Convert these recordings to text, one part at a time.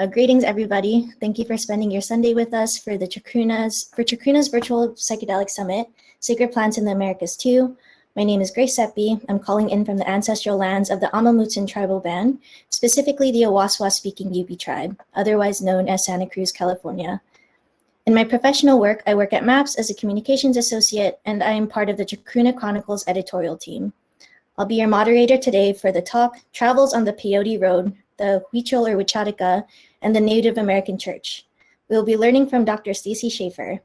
Greetings, everybody. Thank you for spending your Sunday with us for the Chacuna's Virtual Psychedelic Summit, Sacred Plants in the Americas 2. My name is Grace Seppi. I'm calling in from the ancestral lands of the Amamutsan tribal band, specifically the Awaswa-speaking Yupi tribe, otherwise known as Santa Cruz, California. In my professional work, I work at MAPS as a communications associate, and I am part of the Chacuna Chronicles editorial team. I'll be your moderator today for the talk, Travels on the Peyote Road, the Huichol or Wixárika, and the Native American Church. We'll be learning from Dr. Stacy Schaefer.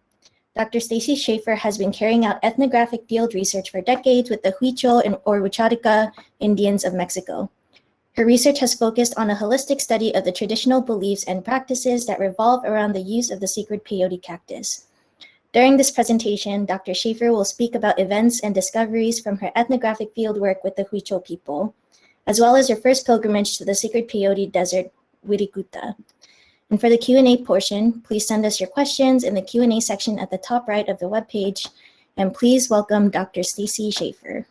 Dr. Stacy Schaefer has been carrying out ethnographic field research for decades with the Huichol or Wixárika Indians of Mexico. Her research has focused on a holistic study of the traditional beliefs and practices that revolve around the use of the sacred peyote cactus. During this presentation, Dr. Schaefer will speak about events and discoveries from her ethnographic fieldwork with the Huichol people, as well as her first pilgrimage to the sacred peyote desert, Wirikuta. And for the Q&A portion, please send us your questions in the Q&A section at the top right of the webpage, and please welcome Dr. Stacy Schaefer.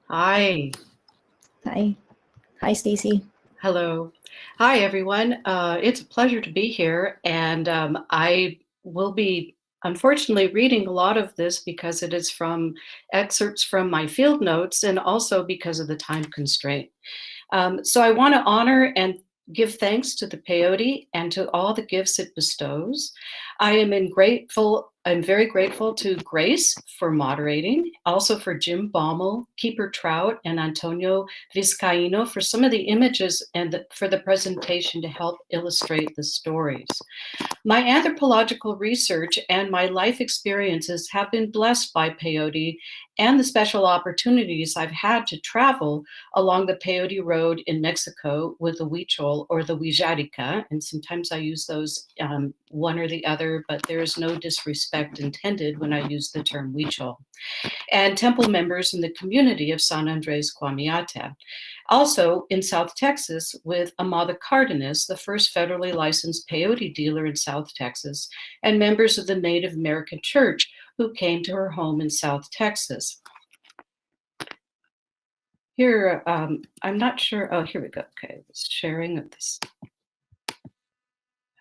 Hi. Hi. Hi, Stacy. Hello. Hi, everyone. It's a pleasure to be here, and I will be, unfortunately, reading a lot of this because it is from excerpts from my field notes and also because of the time constraint. So I want to honor and give thanks to the peyote and to all the gifts it bestows. I'm very grateful to Grace for moderating, also for Jim Baumel, Keeper Trout, and Antonio Vizcaíno for some of the images and for the presentation to help illustrate the stories. My anthropological research and my life experiences have been blessed by peyote and the special opportunities I've had to travel along the Peyote Road in Mexico with the Huichol or the Wixárika, and sometimes I use those one or the other, but there is no disrespect intended when I use the term Huichol, and temple members in the community of San Andrés Cuamiata. Also in South Texas with Amada Cardenas, the first federally licensed peyote dealer in South Texas, and members of the Native American Church who came to her home in South Texas. Here, I'm not sure, oh, here we go. Okay, it's sharing of this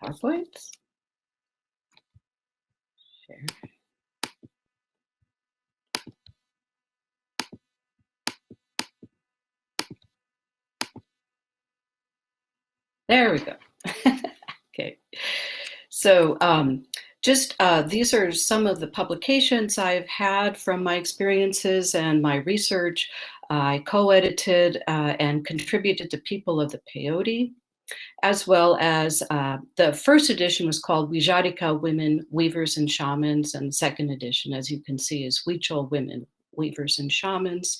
PowerPoint. Share. There we go. Okay, so these are some of the publications I've had from my experiences and my research. I co-edited and contributed to People of the Peyote, as well as the first edition was called Wixárika Women, Weavers and Shamans, and the second edition, as you can see, is Huichol Women, Weavers and Shamans.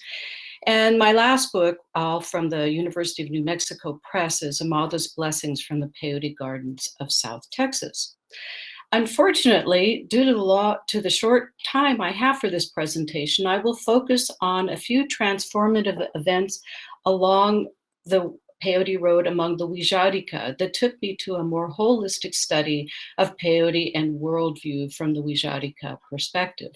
And my last book, all from the University of New Mexico Press, is Amada's Blessings from the Peyote Gardens of South Texas. Unfortunately, due to the short time I have for this presentation, I will focus on a few transformative events along the Peyote Road among the Wixárika that took me to a more holistic study of peyote and worldview from the Wixárika perspective.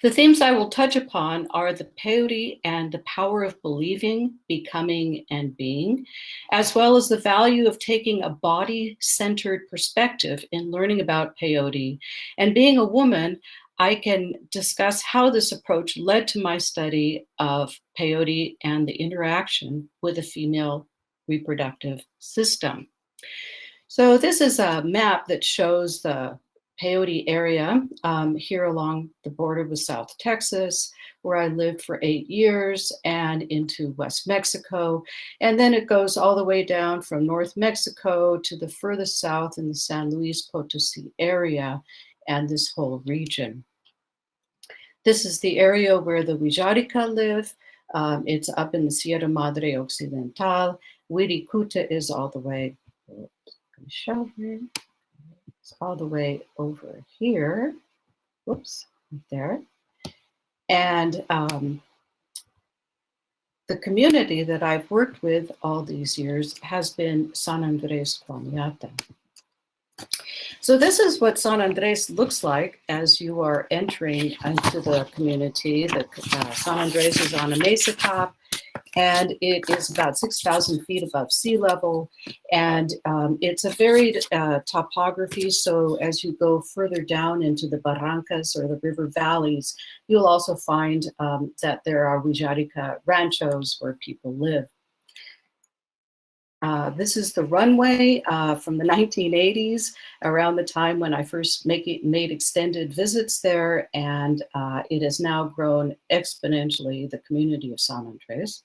The themes I will touch upon are the peyote and the power of believing, becoming, and being, as well as the value of taking a body-centered perspective in learning about peyote. And being a woman, I can discuss how this approach led to my study of peyote and the interaction with the female reproductive system. So this is a map that shows the peyote area here along the border with South Texas, where I lived for 8 years, and into West Mexico. And then it goes all the way down from North Mexico to the furthest south in the San Luis Potosí area and this whole region. This is the area where the Wixárika live. It's up in the Sierra Madre Occidental. Wirikuta is all the way, show here. It's all the way over here. Whoops, right there. And the community that I've worked with all these years has been San Andrés Cuamiata. So this is what San Andrés looks like as you are entering into the community. San Andrés is on a mesa top, and it is about 6,000 feet above sea level, and it's a varied topography. So as you go further down into the barrancas or the river valleys, you'll also find that there are Wixárika ranchos where people live. This is the runway from the 1980s, around the time when I first made extended visits there, and it has now grown exponentially, the community of San Andres.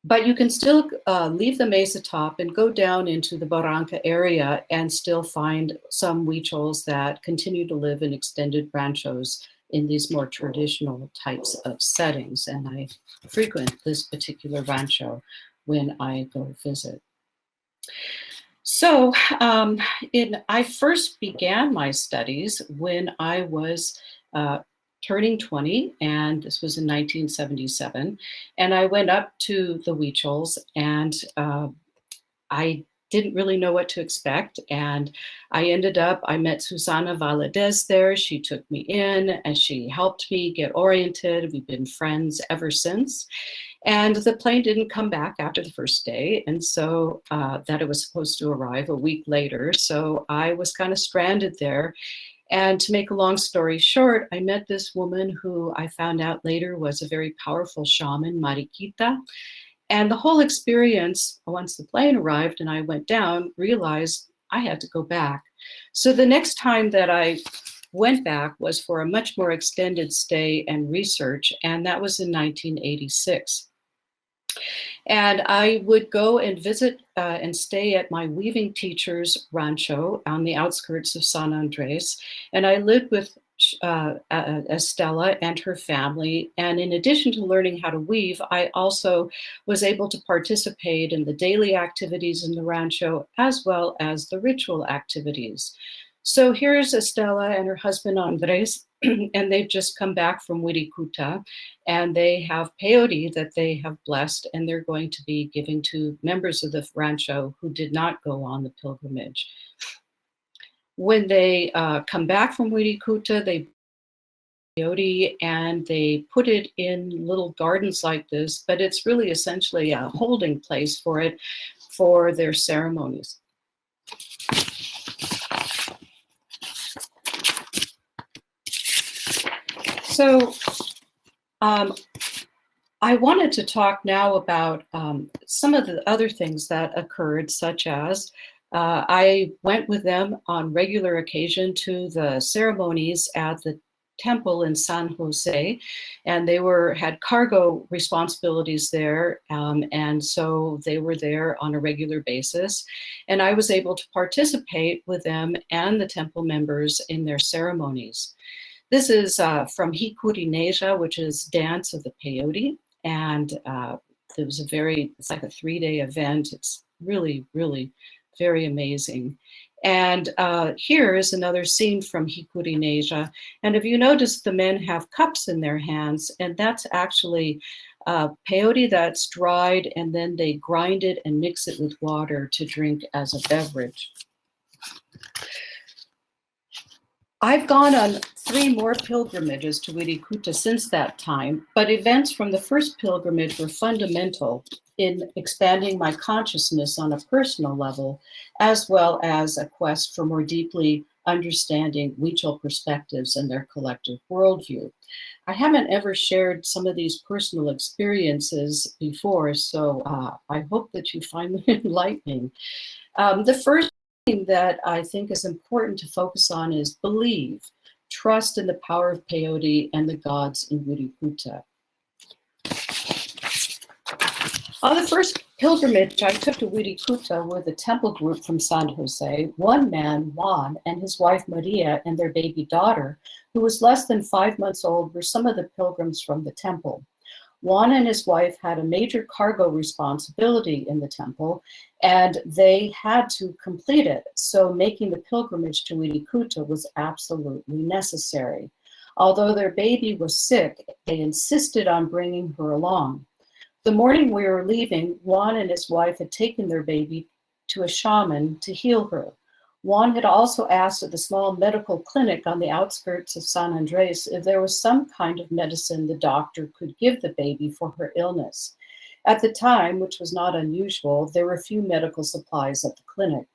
But you can still leave the mesa top and go down into the Barranca area and still find some Huichols that continue to live in extended ranchos in these more traditional types of settings. And I frequent this particular rancho when I go visit. So I first began my studies when I was turning 20, and this was in 1977. And I went up to the Huichols, and I didn't really know what to expect. And I met Susana Valadez there. She took me in and she helped me get oriented. We've been friends ever since. And the plane didn't come back after the first day. And so that it was supposed to arrive a week later. So I was kind of stranded there. And to make a long story short, I met this woman who I found out later was a very powerful shaman, Wirikuta. And the whole experience, once the plane arrived and I went down, realized I had to go back. So the next time that I went back was for a much more extended stay and research, and that was in 1986. And I would go and visit and stay at my weaving teacher's rancho on the outskirts of San Andres. And I lived with Estella and her family. And in addition to learning how to weave, I also was able to participate in the daily activities in the rancho as well as the ritual activities. So here's Estella and her husband Andres, and they've just come back from Wirikuta, and they have peyote that they have blessed, and they're going to be giving to members of the rancho who did not go on the pilgrimage. When they come back from Wirikuta, they peyote and they put it in little gardens like this, but it's really essentially a holding place for it for their ceremonies. So I wanted to talk now about some of the other things that occurred, such as I went with them on regular occasion to the ceremonies at the temple in San Jose, and they had cargo responsibilities there, and so they were there on a regular basis, and I was able to participate with them and the temple members in their ceremonies. This is from Hikurineja, which is Dance of the Peyote, and it was it's like a 3-day event. It's really, really very amazing. And here is another scene from Hikurineja. And if you notice, the men have cups in their hands, and that's actually peyote that's dried, and then they grind it and mix it with water to drink as a beverage. I've gone on 3 more pilgrimages to Wirikuta since that time, but events from the first pilgrimage were fundamental in expanding my consciousness on a personal level, as well as a quest for more deeply understanding Huichol perspectives and their collective worldview. I haven't ever shared some of these personal experiences before, so I hope that you find them enlightening. The first thing that I think is important to focus on is believe, trust in the power of peyote and the gods in Wirikuta. On the first pilgrimage I took to Wirikuta with a temple group from San Jose, one man, Juan, and his wife Maria and their baby daughter, who was less than 5 months old, were some of the pilgrims from the temple. Juan and his wife had a major cargo responsibility in the temple, and they had to complete it, so making the pilgrimage to Wirikuta was absolutely necessary. Although their baby was sick, they insisted on bringing her along. The morning we were leaving, Juan and his wife had taken their baby to a shaman to heal her. Juan had also asked at the small medical clinic on the outskirts of San Andres if there was some kind of medicine the doctor could give the baby for her illness. At the time, which was not unusual, there were few medical supplies at the clinic.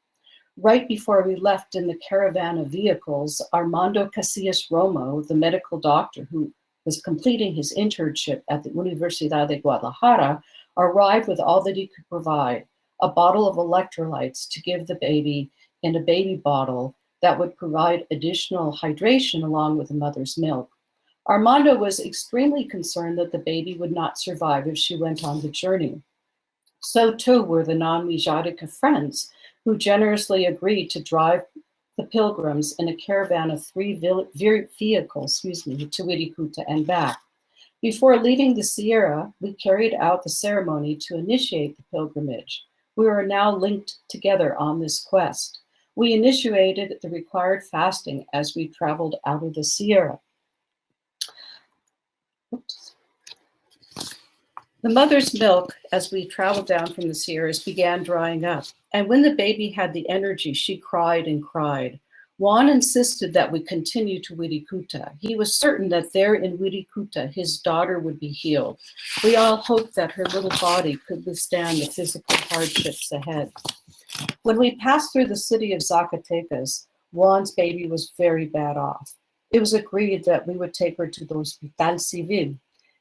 Right before we left in the caravan of vehicles, Armando Casillas Romo, the medical doctor who was completing his internship at the Universidad de Guadalajara, arrived with all that he could provide, a bottle of electrolytes to give the baby in a baby bottle that would provide additional hydration along with the mother's milk. Armando was extremely concerned that the baby would not survive if she went on the journey. So too were the non-Wixárika friends, who generously agreed to drive the pilgrims in a caravan of 3 vehicles to Wirikuta and back. Before leaving the Sierra, we carried out the ceremony to initiate the pilgrimage. We are now linked together on this quest. We initiated the required fasting as we traveled out of the Sierra. Oops. The mother's milk, as we traveled down from the Sierras, began drying up. And when the baby had the energy, she cried and cried. Juan insisted that we continue to Wirikuta. He was certain that there in Wirikuta, his daughter would be healed. We all hoped that her little body could withstand the physical hardships ahead. When we passed through the city of Zacatecas, Juan's baby was very bad off. It was agreed that we would take her to the Hospital Civil.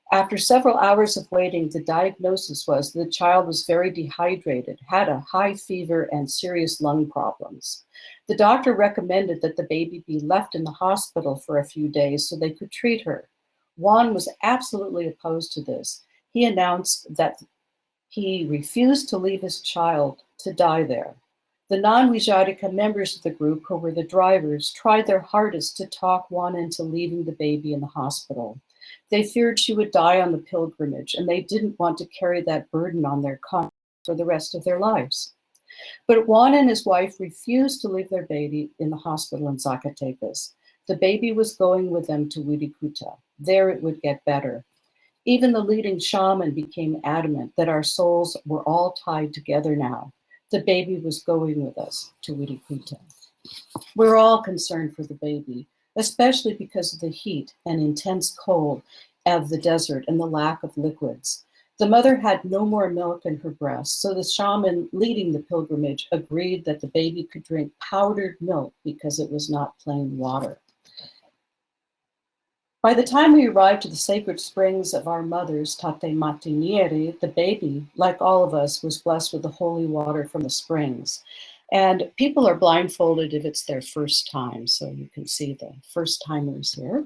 After several hours of waiting, the diagnosis was the child was very dehydrated, had a high fever, and serious lung problems. The doctor recommended that the baby be left in the hospital for a few days so they could treat her. Juan was absolutely opposed to this. He announced that he refused to leave his child to die there. The non-Wixárika members of the group, who were the drivers, tried their hardest to talk Juan into leaving the baby in the hospital. They feared she would die on the pilgrimage, and they didn't want to carry that burden on their conscience for the rest of their lives. But Juan and his wife refused to leave their baby in the hospital in Zacatecas. The baby was going with them to Wirikuta. There it would get better. Even the leading shaman became adamant that our souls were all tied together now. The baby was going with us to Wirikuta. We're all concerned for the baby, especially because of the heat and intense cold of the desert and the lack of liquids. The mother had no more milk in her breast, so the shaman leading the pilgrimage agreed that the baby could drink powdered milk because it was not plain water. By the time we arrived to the sacred springs of our mothers, Tate Matinieri, the baby, like all of us, was blessed with the holy water from the springs. And people are blindfolded if it's their first time, so you can see the first timers here.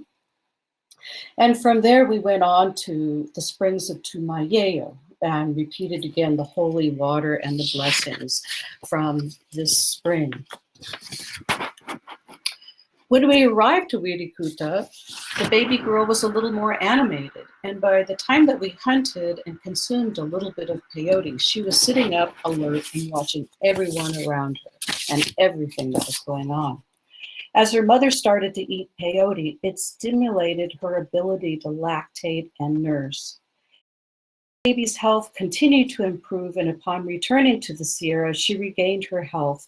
And from there, we went on to the springs of Tumayeyo and repeated again the holy water and the blessings from this spring. When we arrived to Wirikuta, the baby girl was a little more animated, and by the time that we hunted and consumed a little bit of peyote, she was sitting up alert and watching everyone around her and everything that was going on. As her mother started to eat peyote, it stimulated her ability to lactate and nurse. The baby's health continued to improve, and upon returning to the Sierra, she regained her health.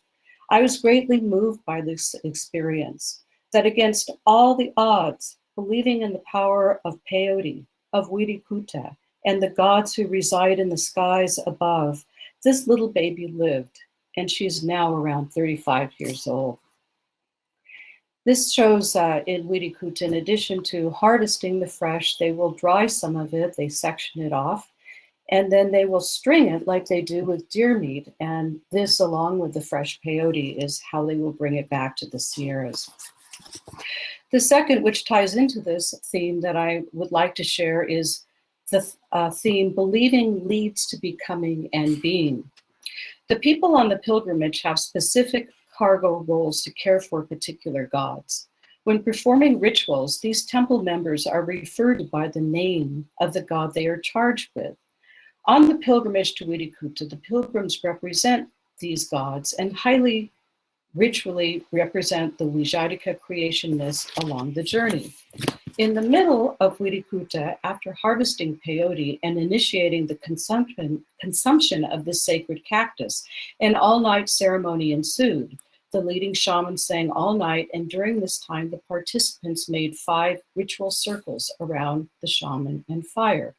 I was greatly moved by this experience, that against all the odds, believing in the power of peyote, of Wirikuta, and the gods who reside in the skies above, this little baby lived, and she's now around 35 years old. This shows in Wirikuta, in addition to harvesting the fresh, they will dry some of it, they section it off, and then they will string it like they do with deer meat. And this, along with the fresh peyote, is how they will bring it back to the Sierras. The second, which ties into this theme that I would like to share, is the theme, believing leads to becoming and being. The people on the pilgrimage have specific cargo roles to care for particular gods. When performing rituals, these temple members are referred to by the name of the god they are charged with. On the pilgrimage to Wirikuta, the pilgrims represent these gods and highly ritually represent the Wixárika creation myths along the journey. In the middle of Wirikuta, after harvesting peyote and initiating the consumption of the sacred cactus, an all-night ceremony ensued. the leading shaman sang all night, and during this time, the participants made 5 ritual circles around the shaman and fire.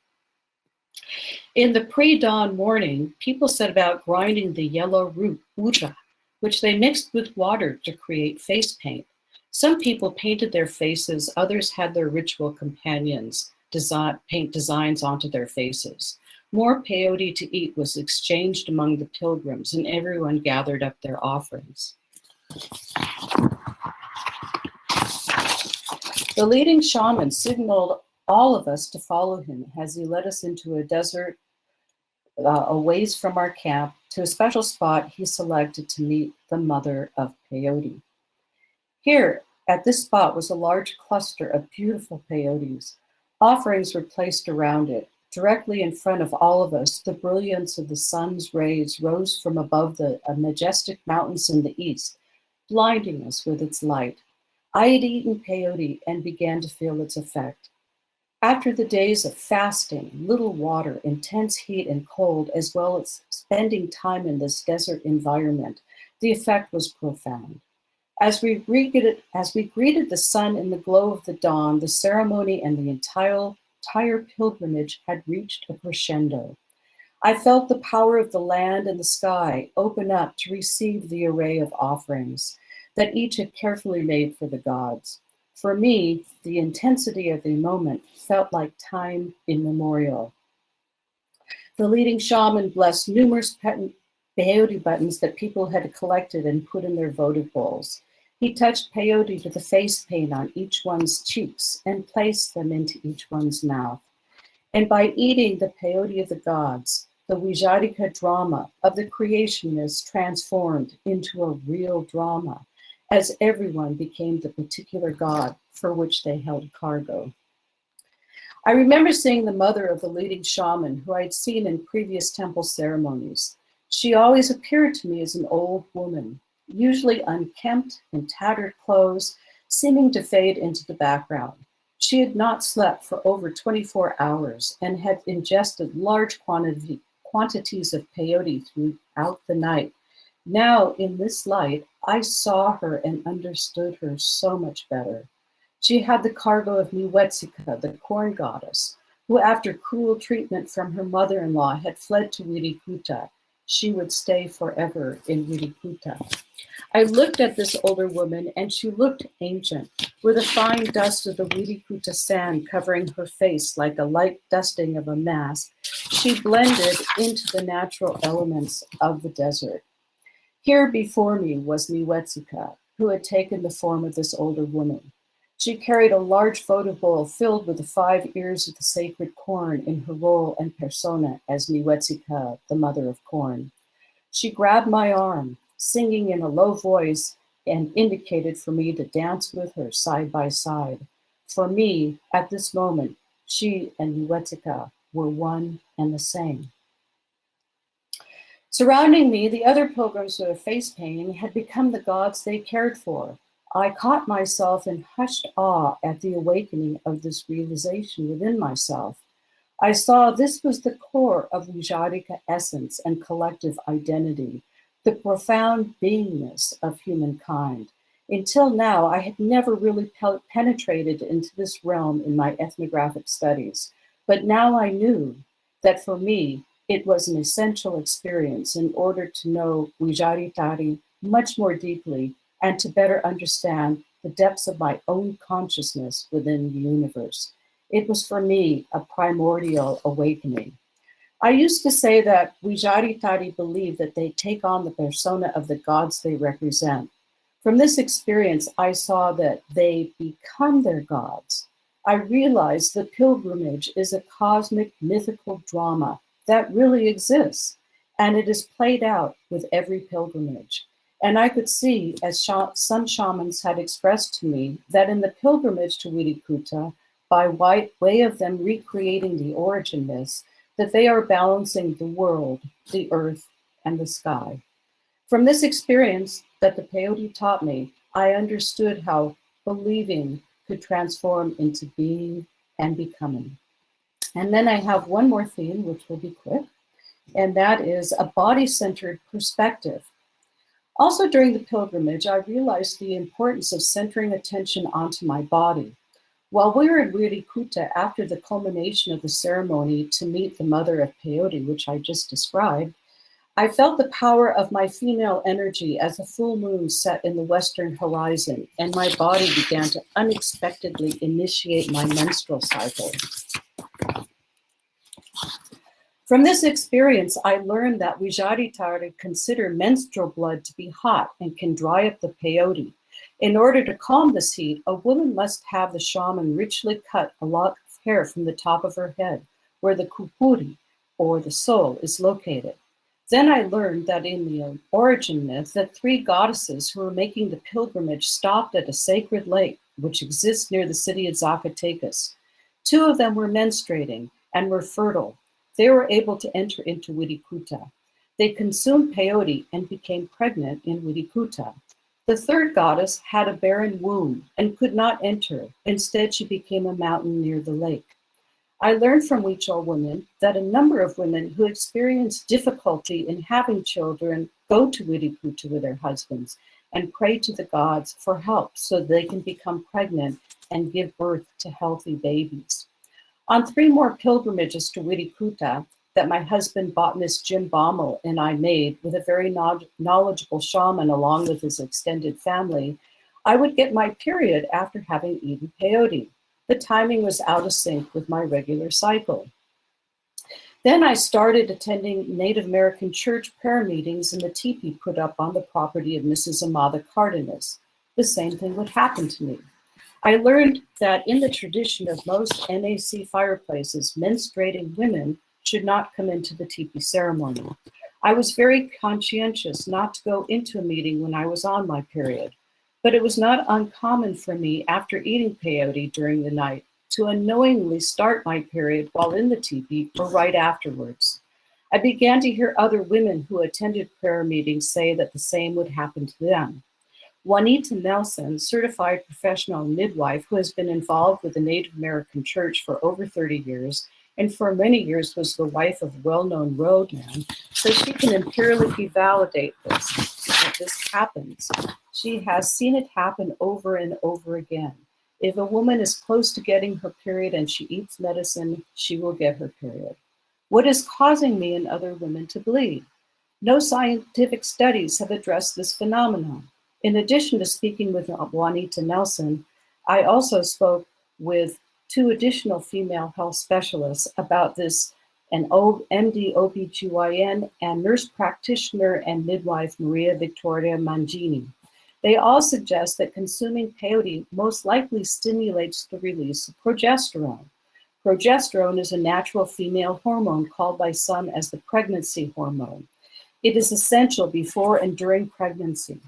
In the pre-dawn morning, people set about grinding the yellow root, uja, which they mixed with water to create face paint. Some people painted their faces, others had their ritual companions paint designs onto their faces. More peyote to eat was exchanged among the pilgrims, and everyone gathered up their offerings. The leading shaman signaled all of us to follow him as he led us into a desert a ways from our camp to a special spot he selected to meet the mother of peyote. Here, at this spot, was a large cluster of beautiful peyotes. Offerings were placed around it. Directly in front of all of us, the brilliance of the sun's rays rose from above the majestic mountains in the east, blinding us with its light. I had eaten peyote and began to feel its effect. After the days of fasting, little water, intense heat and cold, as well as spending time in this desert environment, the effect was profound. As we greeted the sun in the glow of the dawn, the ceremony and the entire pilgrimage had reached a crescendo. I felt the power of the land and the sky open up to receive the array of offerings that each had carefully made for the gods. For me, the intensity of the moment felt like time immemorial. The leading shaman blessed numerous peyote buttons that people had collected and put in their votive bowls. He touched peyote to the face paint on each one's cheeks and placed them into each one's mouth. And by eating the peyote of the gods, the Wixárika drama of the creation is transformed into a real drama, as everyone became the particular god for which they held cargo. I remember seeing the mother of the leading shaman, who I had seen in previous temple ceremonies. She always appeared to me as an old woman, usually unkempt in tattered clothes, seeming to fade into the background. She had not slept for over 24 hours and had ingested large quantities of peyote throughout the night. Now, in this light, I saw her and understood her so much better. She had the cargo of Niwetsika, the corn goddess, who after cruel treatment from her mother-in-law had fled to Wirikuta. She would stay forever in Wirikuta. I looked at this older woman and she looked ancient, with a fine dust of the Wirikuta sand covering her face like a light dusting of a mask. She blended into the natural elements of the desert. Here before me was Niwetsika, who had taken the form of this older woman. She carried a large votive bowl filled with the 5 ears of the sacred corn in her role and persona as Niwetsika, the mother of corn. She grabbed my arm, singing in a low voice, and indicated for me to dance with her side by side. For me, at this moment, she and Niwetsika were one and the same. Surrounding me, the other pilgrims with their face painting had become the gods they cared for. I caught myself in hushed awe at the awakening of this realization within myself. I saw this was the core of Wixárika essence and collective identity, the profound beingness of humankind. Until now, I had never really penetrated into this realm in my ethnographic studies, but now I knew that for me, it was an essential experience in order to know Wixárika much more deeply and to better understand the depths of my own consciousness within the universe. It was for me a primordial awakening. I used to say that Wixárika believe that they take on the persona of the gods they represent. From this experience, I saw that they become their gods. I realized the pilgrimage is a cosmic mythical drama that really exists, and it is played out with every pilgrimage. And I could see, as some shamans had expressed to me, that in the pilgrimage to Wirikuta, by way of them recreating the origin myths, that they are balancing the world, the earth, and the sky. From this experience that the peyote taught me, I understood how believing could transform into being and becoming. And then I have one more theme, which will be quick, and that is a body-centered perspective. Also during the pilgrimage, I realized the importance of centering attention onto my body. While we were in Wirikuta after the culmination of the ceremony to meet the mother of Peyote, which I just described, I felt the power of my female energy as the full moon set in the western horizon, and my body began to unexpectedly initiate my menstrual cycle. From this experience, I learned that Wixárika consider menstrual blood to be hot and can dry up the peyote. In order to calm this heat, a woman must have the shaman richly cut a lock of hair from the top of her head, where the kupuri, or the soul, is located. Then I learned that in the origin myth, that three goddesses who were making the pilgrimage stopped at a sacred lake, which exists near the city of Zacatecas. Two of them were menstruating and were fertile. They were able to enter into Wirikuta. They consumed peyote and became pregnant in Wirikuta. The third goddess had a barren womb and could not enter. Instead, she became a mountain near the lake. I learned from Huichol women that a number of women who experience difficulty in having children go to Wirikuta with their husbands and pray to the gods for help so they can become pregnant and give birth to healthy babies. On 3 more pilgrimages to Wirikuta that my husband, botanist Jim Baumel, and I made with a very knowledgeable shaman along with his extended family, I would get my period after having eaten peyote. The timing was out of sync with my regular cycle. Then I started attending Native American church prayer meetings in the teepee put up on the property of Mrs. Amada Cardenas. The same thing would happen to me. I learned that in the tradition of most NAC fireplaces, menstruating women should not come into the teepee ceremony. I was very conscientious not to go into a meeting when I was on my period, but it was not uncommon for me after eating peyote during the night to unknowingly start my period while in the teepee or right afterwards. I began to hear other women who attended prayer meetings say that the same would happen to them. Juanita Nelson, certified professional midwife who has been involved with the Native American Church for over 30 years, and for many years was the wife of a well-known roadman, so she can empirically validate this, that this happens. She has seen it happen over and over again. If a woman is close to getting her period and she eats medicine, she will get her period. What is causing me and other women to bleed? No scientific studies have addressed this phenomenon. In addition to speaking with Juanita Nelson, I also spoke with 2 additional female health specialists about this, an MD OBGYN and nurse practitioner and midwife Maria Victoria Mangini. They all suggest that consuming peyote most likely stimulates the release of progesterone. Progesterone is a natural female hormone called by some as the pregnancy hormone. It is essential before and during pregnancy.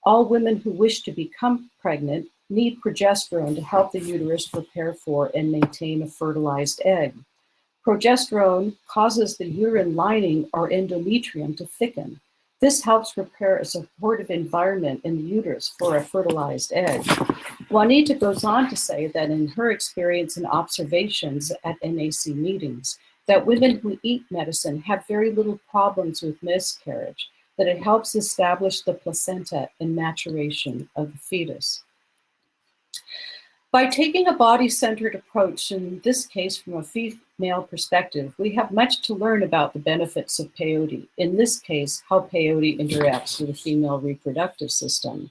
All women who wish to become pregnant need progesterone to help the uterus prepare for and maintain a fertilized egg. Progesterone causes the uterine lining or endometrium to thicken. This helps prepare a supportive environment in the uterus for a fertilized egg. Juanita goes on to say that in her experience and observations at NAC meetings, that women who eat medicine have very little problems with miscarriage, that it helps establish the placenta and maturation of the fetus. By taking a body-centered approach, in this case from a female perspective, we have much to learn about the benefits of peyote, in this case, how peyote interacts with the female reproductive system.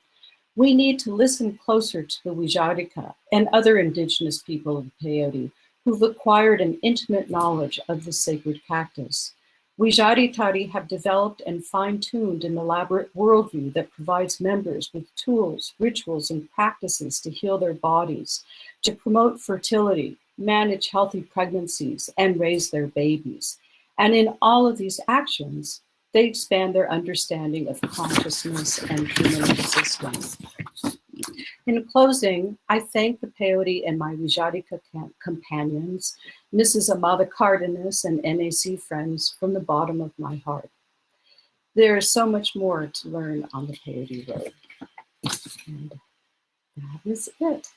We need to listen closer to the Wixárika and other indigenous people of peyote who've acquired an intimate knowledge of the sacred cactus. Wixárika have developed and fine-tuned an elaborate worldview that provides members with tools, rituals, and practices to heal their bodies, to promote fertility, manage healthy pregnancies, and raise their babies. And in all of these actions, they expand their understanding of consciousness and human existence. In closing, I thank the peyote and my Wixárika companions, Mrs. Amada Cardenas and NAC friends from the bottom of my heart. There is so much more to learn on the peyote road. And that is it.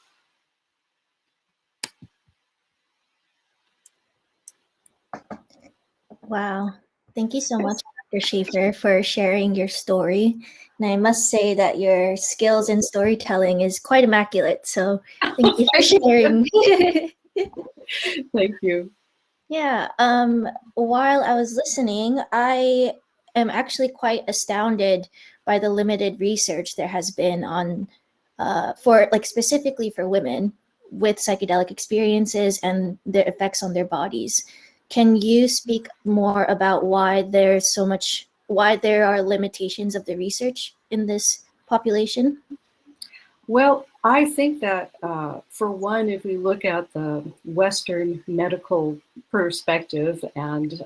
Wow. Thank you so much, Dr. Schaefer, for sharing your story. And I must say that your skills in storytelling is quite immaculate. So thank you for sharing. Thank you. Yeah. While I was listening, I am actually quite astounded by the limited research there has been on, for like specifically for women with psychedelic experiences and their effects on their bodies. Can you speak more about why why there are limitations of the research in this population? Well, I think that for one, if we look at the Western medical perspective and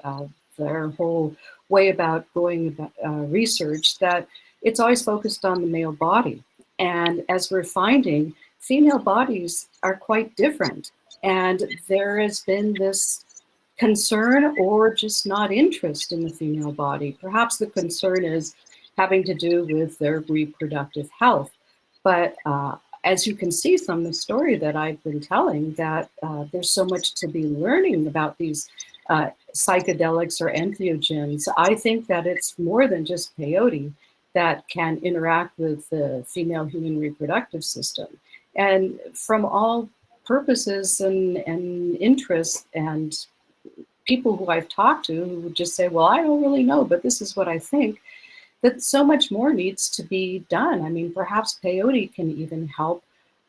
their whole way about going about research, that it's always focused on the male body. And as we're finding, female bodies are quite different. And there has been this concern or just not interest in the female body. Perhaps the concern is having to do with their reproductive health. But as you can see from the story that I've been telling, that there's so much to be learning about these psychedelics or entheogens. I think that it's more than just peyote that can interact with the female human reproductive system. And from all purposes and interests and people who I've talked to who would just say, well, I don't really know, but this is what I think, that so much more needs to be done. I mean, perhaps peyote can even help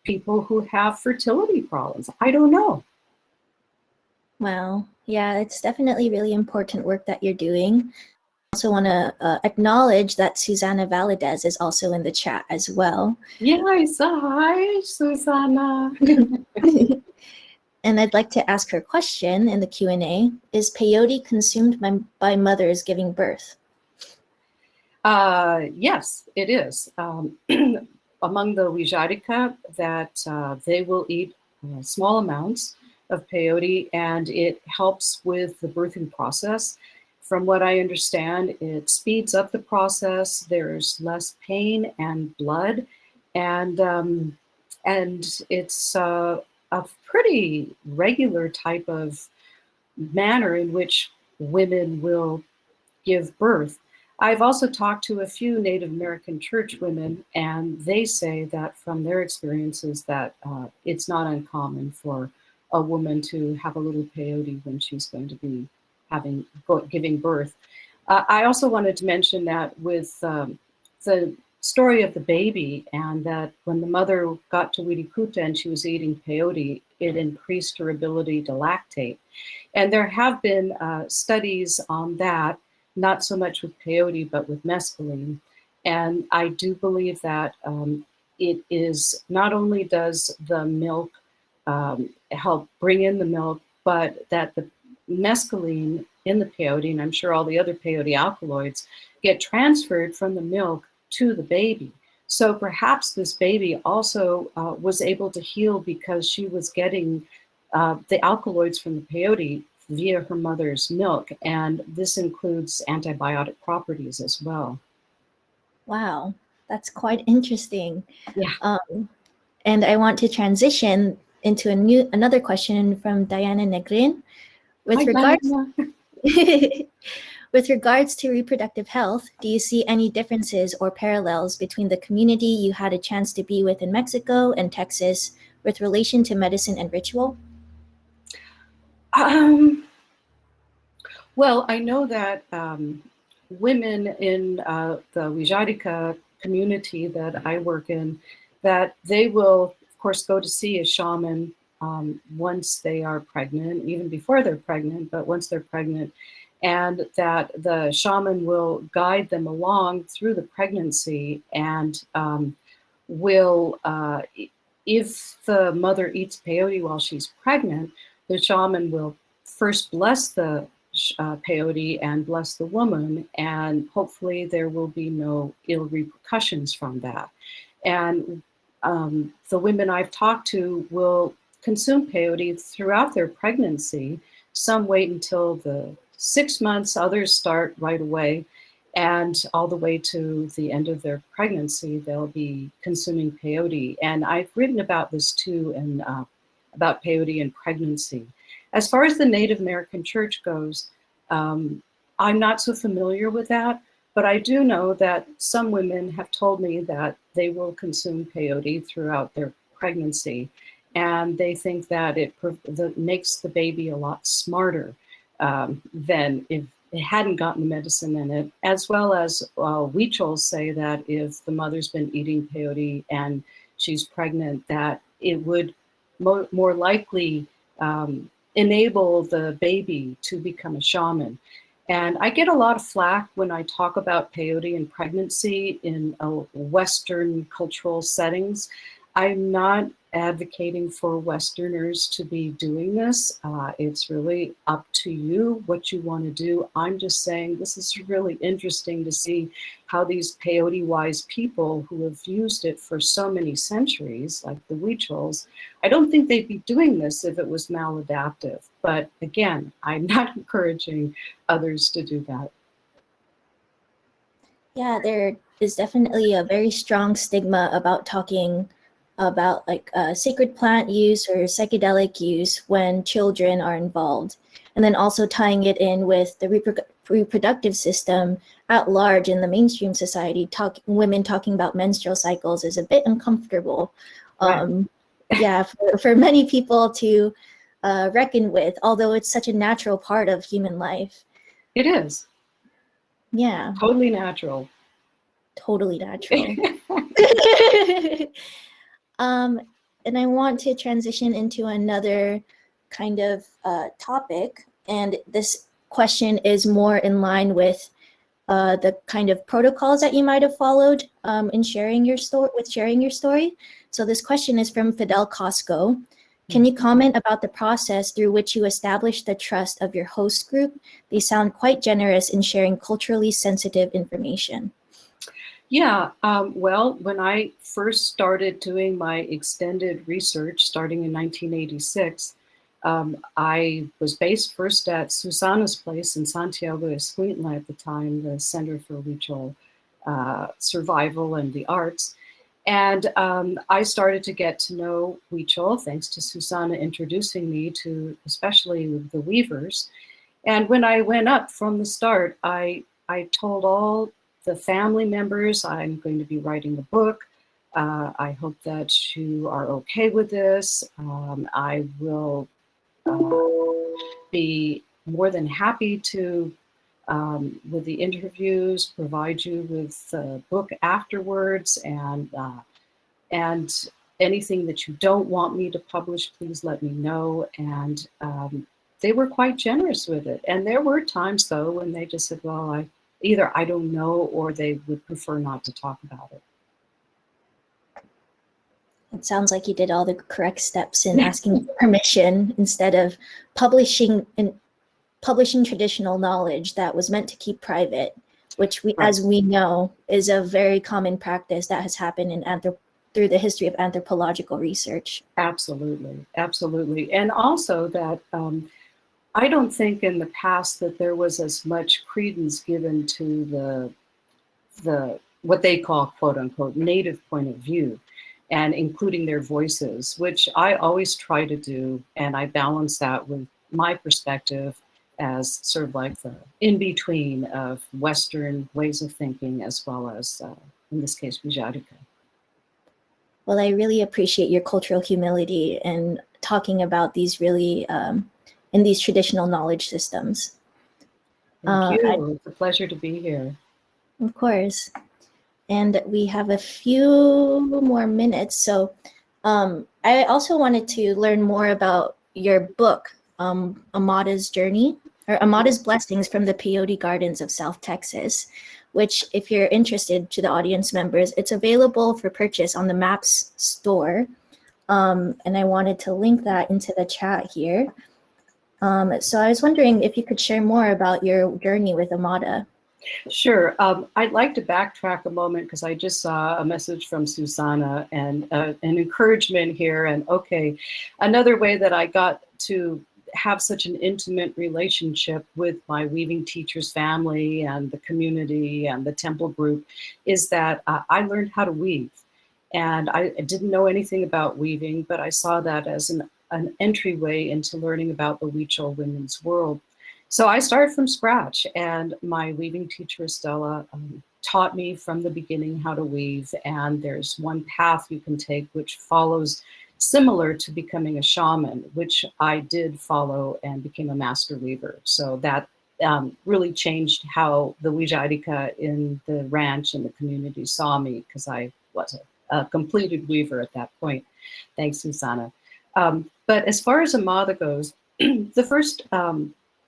people who have fertility problems. I don't know. Wow. Yeah, it's definitely really important work that you're doing. I also want to acknowledge that Susanna Valadez is also in the chat as well. Yes, hi, Susanna. And I'd like to ask her question in the Q&A. Is peyote consumed by mothers giving birth? Yes, it is. Among the Huichol, that they will eat small amounts of peyote, and it helps with the birthing process. From what I understand, it speeds up the process. There's less pain and blood, and it's a pretty regular type of manner in which women will give birth. I've also talked to a few Native American church women, and they say that from their experiences that it's not uncommon for a woman to have a little peyote when she's going to be giving birth. I also wanted to mention that with the story of the baby, and that when the mother got to Wirikuta and she was eating peyote, it increased her ability to lactate. And there have been studies on that, not so much with peyote, but with mescaline. And I do believe that it is not only does the milk help bring in the milk, but that the mescaline in the peyote, and I'm sure all the other peyote alkaloids, get transferred from the milk to the baby. So perhaps this baby also was able to heal because she was getting the alkaloids from the peyote via her mother's milk, and this includes antibiotic properties as well. Wow, that's quite interesting. Yeah. And I want to transition into another question from Diana Negrin. With Hi, regards Diana. with regards to reproductive health, do you see any differences or parallels between the community you had a chance to be with in Mexico and Texas with relation to medicine and ritual? Well, I know that women in the Wixárika community that I work in, that they will, of course, go to see a shaman once they are pregnant, even before they're pregnant, but once they're pregnant, and that the shaman will guide them along through the pregnancy and will, if the mother eats peyote while she's pregnant, the shaman will first bless the peyote and bless the woman, and hopefully there will be no ill repercussions from that. And the women I've talked to will consume peyote throughout their pregnancy. Some wait until the 6 months, others start right away, and all the way to the end of their pregnancy, they'll be consuming peyote. And I've written about this too, and about peyote and pregnancy. As far as the Native American Church goes, I'm not so familiar with that, but I do know that some women have told me that they will consume peyote throughout their pregnancy, and they think that that makes the baby a lot smarter than if it hadn't gotten the medicine in it, as well as Huichols say that if the mother's been eating peyote and she's pregnant, that it would more likely enable the baby to become a shaman. And I get a lot of flack when I talk about peyote and pregnancy in Western cultural settings. I'm not advocating for Westerners to be doing this. It's really up to you what you want to do. I'm just saying this is really interesting to see how these peyote-wise people who have used it for so many centuries, like the Huichols, I don't think they'd be doing this if it was maladaptive. But again, I'm not encouraging others to do that. Yeah, there is definitely a very strong stigma about talking about like sacred plant use or psychedelic use when children are involved. And then also tying it in with the reproductive system at large in the mainstream society, women talking about menstrual cycles is a bit uncomfortable. Right. Yeah, for many people to reckon with, although it's such a natural part of human life. It is. Yeah, Totally natural. totally natural. And I want to transition into another kind of topic. And this question is more in line with the kind of protocols that you might have followed in sharing your story. So this question is from Fidel Costco. Can you comment about the process through which you established the trust of your host group? They sound quite generous in sharing culturally sensitive information. Yeah, well, when I first started doing my extended research, starting in 1986, I was based first at Susana's place in Santiago de Escuintla at the time, the Center for Huichol Survival and the Arts. And I started to get to know Huichol, thanks to Susana introducing me to especially the weavers. And when I went up from the start, I told all the family members, I'm going to be writing a book. I hope that you are okay with this. I will be more than happy to, with the interviews, provide you with the book afterwards, and anything that you don't want me to publish, please let me know. And they were quite generous with it. And there were times, though, when they just said, well, either I don't know, or they would prefer not to talk about it. It sounds like you did all the correct steps in asking permission instead of publishing traditional knowledge that was meant to keep private, which as we know, is a very common practice that has happened through the history of anthropological research. Absolutely, absolutely. And also that I don't think in the past that there was as much credence given to the what they call quote unquote native point of view, and including their voices, which I always try to do, and I balance that with my perspective as sort of like the in-between of Western ways of thinking, as well as in this case Wixárika. Well, I really appreciate your cultural humility and talking about these really in these traditional knowledge systems. Thank you. It's a pleasure to be here. Of course. And we have a few more minutes. So I also wanted to learn more about your book, Amada's Journey, or Amada's Blessings from the Peyote Gardens of South Texas, which, if you're interested, to the audience members, it's available for purchase on the MAPS store. And I wanted to link that into the chat here. So I was wondering if you could share more about your journey with Amada. Sure. I'd like to backtrack a moment because I just saw a message from Susana and an encouragement here. And okay, another way that I got to have such an intimate relationship with my weaving teacher's family and the community and the temple group is that I learned how to weave. And I didn't know anything about weaving, but I saw that as an entryway into learning about the Huichol women's world. So I started from scratch, and my weaving teacher, Stella, taught me from the beginning how to weave. And there's one path you can take which follows similar to becoming a shaman, which I did follow and became a master weaver. So that really changed how the Huichol in the ranch and the community saw me, because I was a completed weaver at that point. Thanks, Susanna. But as far as Amada goes, the first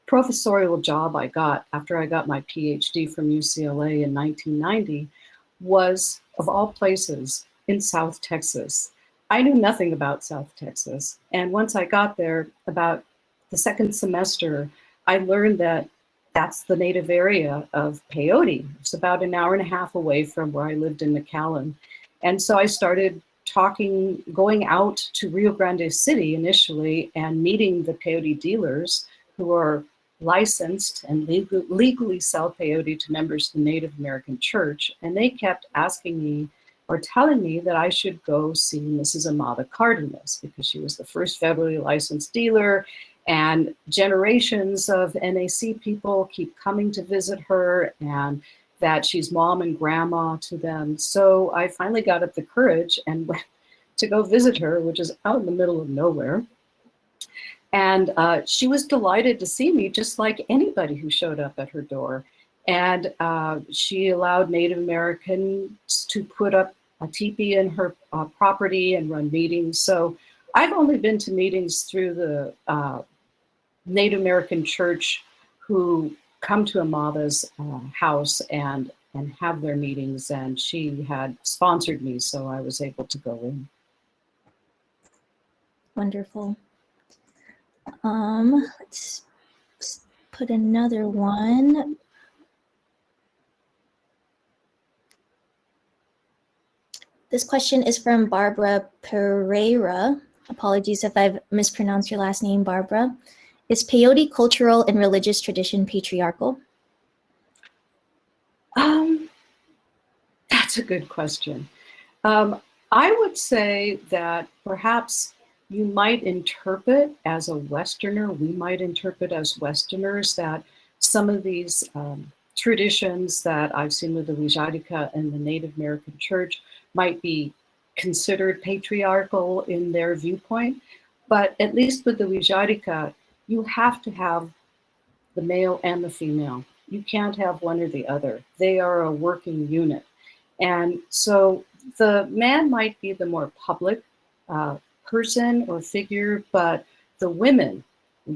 professorial job I got after I got my PhD from UCLA in 1990 was, of all places, in South Texas. I knew nothing about South Texas. And once I got there, about the second semester, I learned that that's the native area of Peyote. It's about an hour and a half away from where I lived in McAllen. And so I started going out to Rio Grande City initially and meeting the peyote dealers who are licensed and legally sell peyote to members of the Native American Church. And they kept asking me or telling me that I should go see Mrs. Amada Cardenas, because she was the first federally licensed dealer, and generations of NAC people keep coming to visit her, and that she's mom and grandma to them. So I finally got up the courage and went to go visit her, which is out in the middle of nowhere. And she was delighted to see me, just like anybody who showed up at her door. And she allowed Native Americans to put up a teepee in her property and run meetings. So I've only been to meetings through the Native American Church who come to Amada's house and have their meetings. And she had sponsored me, so I was able to go in. Wonderful. Let's put another one. This question is from Barbara Pereira. Apologies if I've mispronounced your last name, Barbara. Is peyote cultural and religious tradition patriarchal? That's a good question. I would say that perhaps you might interpret as a Westerner, we might interpret as Westerners, that some of these traditions that I've seen with the Wixárika and the Native American Church might be considered patriarchal in their viewpoint. But at least with the Wixárika, you have to have the male and the female. You can't have one or the other. They are a working unit. And so the man might be the more public person or figure, but the women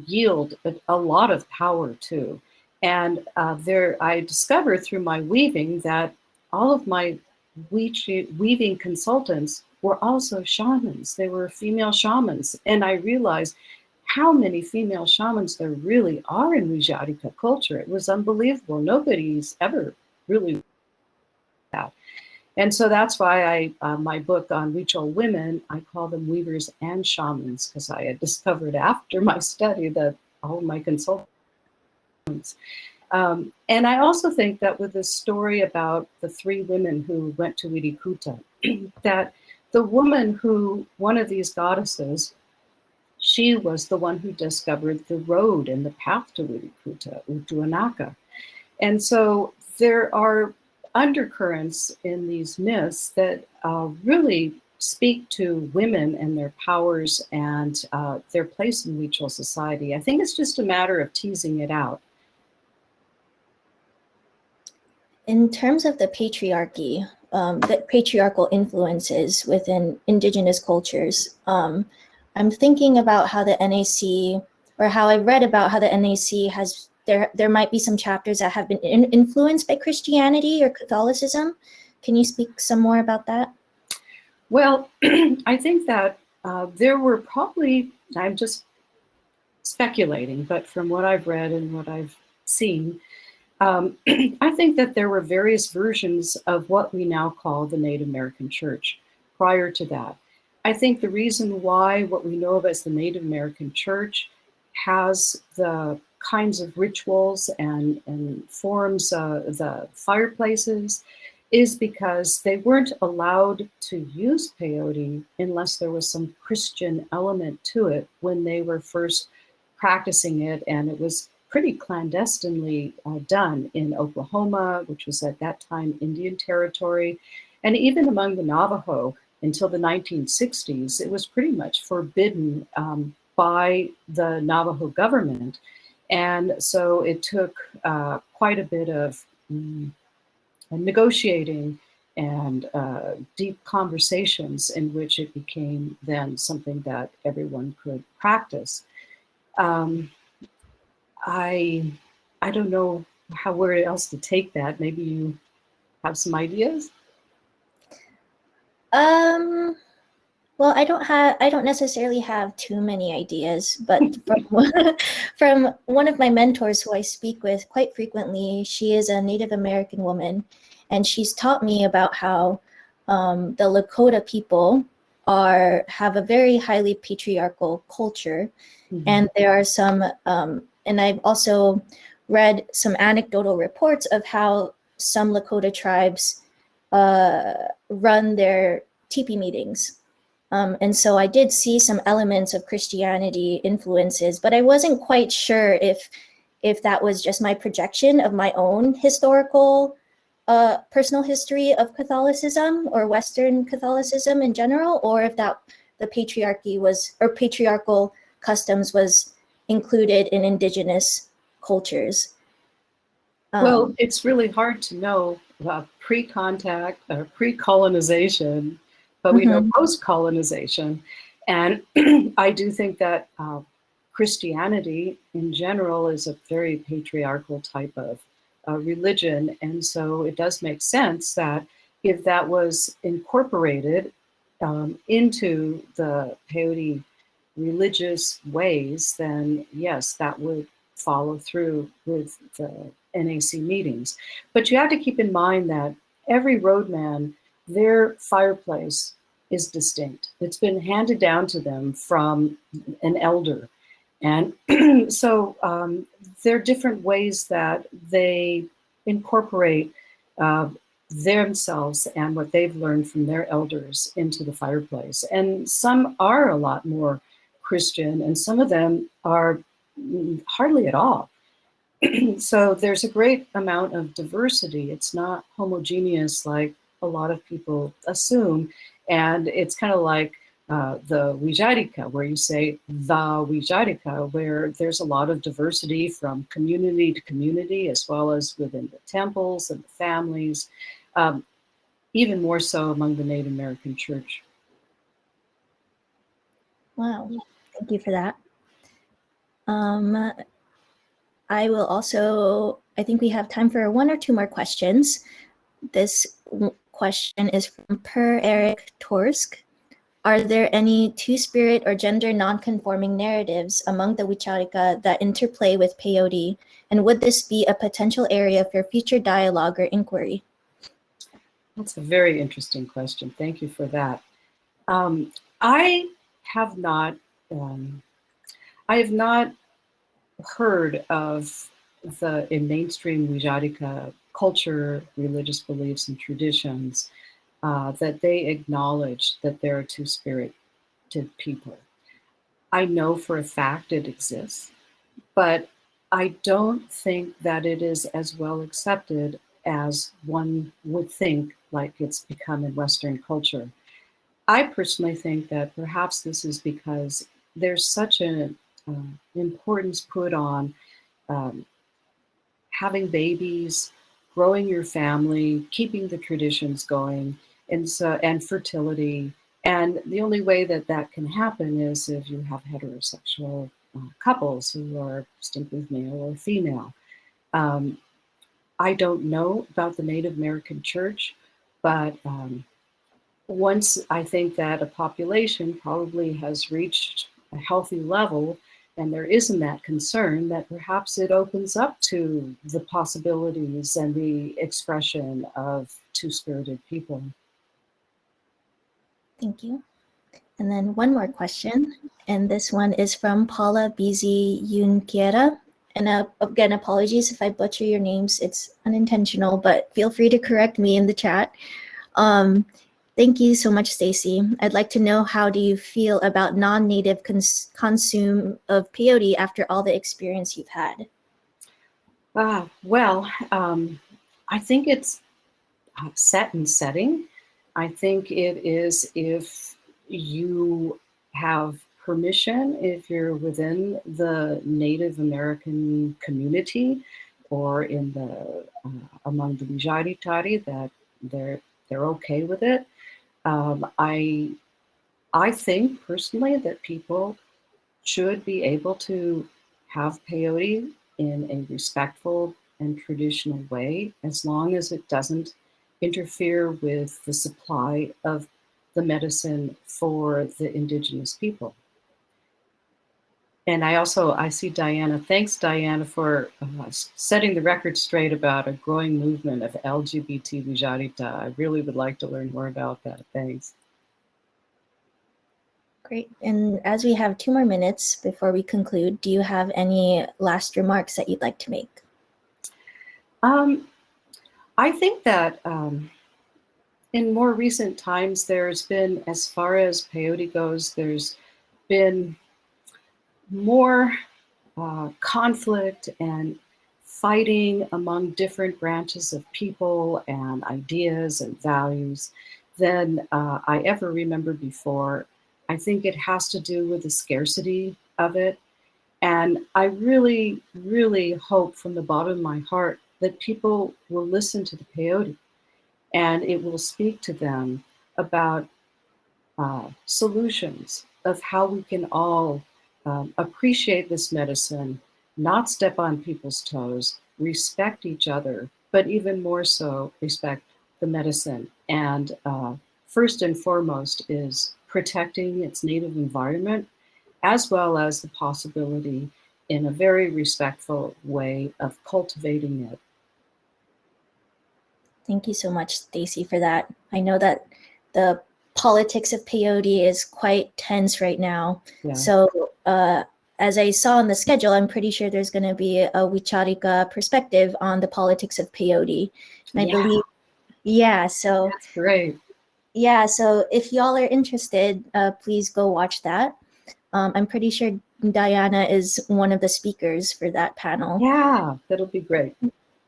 yield a lot of power too. And I discovered through my weaving that all of my weaving consultants were also shamans. They were female shamans. And I realized how many female shamans there really are in Wixárika culture. It was unbelievable. Nobody's ever really that. And so that's why my book on Huichol women, I call them weavers and shamans, because I had discovered after my study that all of my consultants. And I also think that with the story about the three women who went to Wirikuta, that the woman who, one of these goddesses, she was the one who discovered the road and the path to Wirikuta, Utuanaka. And so there are undercurrents in these myths that really speak to women and their powers and their place in Huichol society. I think it's just a matter of teasing it out. In terms of the patriarchy, the patriarchal influences within indigenous cultures, I'm thinking about how the NAC, or how I read about how the NAC has, there might be some chapters that have been influenced by Christianity or Catholicism. Can you speak some more about that? Well, I think that there were probably, I'm just speculating, but from what I've read and what I've seen, I think that there were various versions of what we now call the Native American Church prior to that. I think the reason why what we know of as the Native American Church has the kinds of rituals and forms, the fireplaces, is because they weren't allowed to use peyote unless there was some Christian element to it when they were first practicing it, and it was pretty clandestinely done in Oklahoma, which was at that time Indian territory, and even among the Navajo until the 1960s. It was pretty much forbidden by the Navajo government. And so it took quite a bit of negotiating and deep conversations in which it became then something that everyone could practice. I don't know where else to take that. Maybe you have some ideas? Well, I don't necessarily have too many ideas, but from one of my mentors who I speak with quite frequently, she is a Native American woman, and she's taught me about how the Lakota people have a very highly patriarchal culture, and there are some, and I've also read some anecdotal reports of how some Lakota tribes run their teepee meetings. And so I did see some elements of Christianity influences, but I wasn't quite sure if that was just my projection of my own historical personal history of Catholicism or Western Catholicism in general, or if that the patriarchy was, or patriarchal customs was included in indigenous cultures. Well, it's really hard to know about pre-contact or pre-colonization, but we know post-colonization. And I do think that Christianity in general is a very patriarchal type of religion. And so it does make sense that if that was incorporated into the Peyote religious ways, then yes, that would follow through with the NAC meetings. But you have to keep in mind that every roadman, their fireplace is distinct. It's been handed down to them from an elder. And so there are different ways that they incorporate themselves and what they've learned from their elders into the fireplace. And some are a lot more Christian, and some of them are hardly at all. So there's a great amount of diversity. It's not homogeneous like a lot of people assume. And it's kind of like the Wixárika, where you say the Wixárika, where there's a lot of diversity from community to community, as well as within the temples and the families, even more so among the Native American church. Wow, thank you for that. I will also, I think we have time for one or two more questions. This question is from Per Eric Torsk. Are there any two-spirit or gender non-conforming narratives among the Huichol that interplay with peyote, and would this be a potential area for future dialogue or inquiry? That's a very interesting question. Thank you for that. I have not heard of in mainstream Wixárika culture, religious beliefs, and traditions that they acknowledge that there are two-spirited people. I know for a fact it exists, but I don't think that it is as well accepted as one would think, like it's become in Western culture. I personally think that perhaps this is because there's such an importance put on having babies, growing your family, keeping the traditions going, and fertility. And the only way that that can happen is if you have heterosexual couples who are distinctly male or female. I don't know about the Native American church, but once I think that a population probably has reached a healthy level and there isn't that concern, that perhaps it opens up to the possibilities and the expression of two-spirited people. Thank you. And then one more question, and this one is from Paula Bizi Yunquiera. And again, apologies if I butcher your names. It's unintentional, but feel free to correct me in the chat. Thank you so much, Stacy. I'd like to know, how do you feel about non-native consume of peyote after all the experience you've had? Well, I think it's set and setting. I think it is if you have permission, if you're within the Native American community or in the among the Wixárika, that they're okay with it. I think personally that people should be able to have peyote in a respectful and traditional way, as long as it doesn't interfere with the supply of the medicine for the indigenous people. And I see Diana. Thanks, Diana, for setting the record straight about a growing movement of LGBT Wixárika. I really would like to learn more about that. Thanks. Great. And as we have 2 more minutes before we conclude, do you have any last remarks that you'd like to make? I think that in more recent times, there's been, as far as peyote goes, there's been more conflict and fighting among different branches of people and ideas and values than I ever remember before. I think it has to do with the scarcity of it. And I really, really hope from the bottom of my heart that people will listen to the peyote and it will speak to them about solutions of how we can all appreciate this medicine, not step on people's toes, respect each other, but even more so, respect the medicine. And first and foremost is protecting its native environment, as well as the possibility in a very respectful way of cultivating it. Thank you so much, Stacy, for that. I know that the politics of peyote is quite tense right now. Yeah. So as I saw on the schedule, I'm pretty sure there's going to be a Huichárika perspective on the politics of peyote. And I believe, so that's great. Yeah, so if y'all are interested, please go watch that. I'm pretty sure Diana is one of the speakers for that panel. Yeah, that'll be great.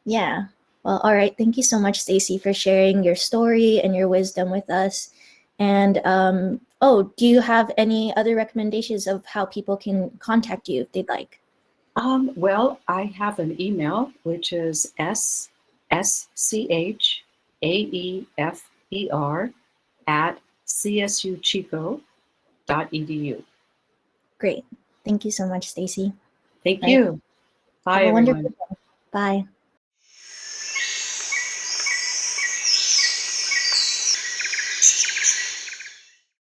Yeah. Well, all right. Thank you so much, Stacy, for sharing your story and your wisdom with us. And do you have any other recommendations of how people can contact you if they'd like? Well, I have an email, which is sschafer@csuchico.edu. Great. Thank you so much, Stacy. Thank you. Bye, Have a everyone. wonderful day. Bye.